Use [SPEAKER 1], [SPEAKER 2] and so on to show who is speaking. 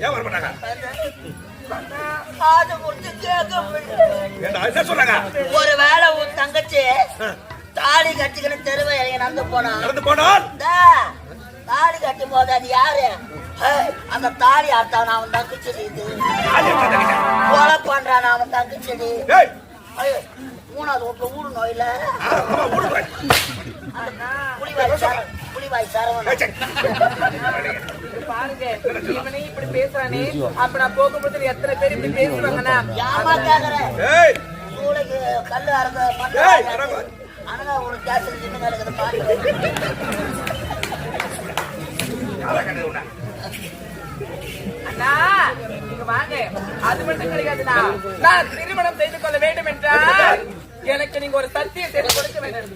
[SPEAKER 1] ஏன் வர மாட்டாங்க?
[SPEAKER 2] காது கொடுத்து கேட்க
[SPEAKER 1] சொல்றாங்க.
[SPEAKER 2] ஒரு வேளை உன் தங்கச்சி தாலி கட்டிக்கணும் தெருவை நடந்து போனான். தாலி கட்டும் போது அது யாரு? அந்த தாலி ஆட்டான் அவன் தங்கச்செடி. கொலை பண்றான் அவன் தங்கச்செடி. மூணாவது வீட்டுல ஊடு நோயில புலிவாய் சரவணன்
[SPEAKER 3] பாருங்க இவனே இப்படி பேசுறானே. அப்ப நான் போகும்போது எத்தனை பேர் இப்படி பேசுவாங்கன்னா
[SPEAKER 2] யாமா கேக்குறேன். சூளைக்கு கல்லு அறந்த அனகா ஒரு கேஸ் சின்ன இருக்குது பாரு.
[SPEAKER 3] அண்ணா நீங்க வாங்க. அது மட்டும் கிடையாதுண்ணா, நான் திருமணம் செய்து கொள்ள வேண்டும் என்றால் எனக்கு நீங்க ஒரு சத்தியத்தை கொடுக்க வேண்டும்.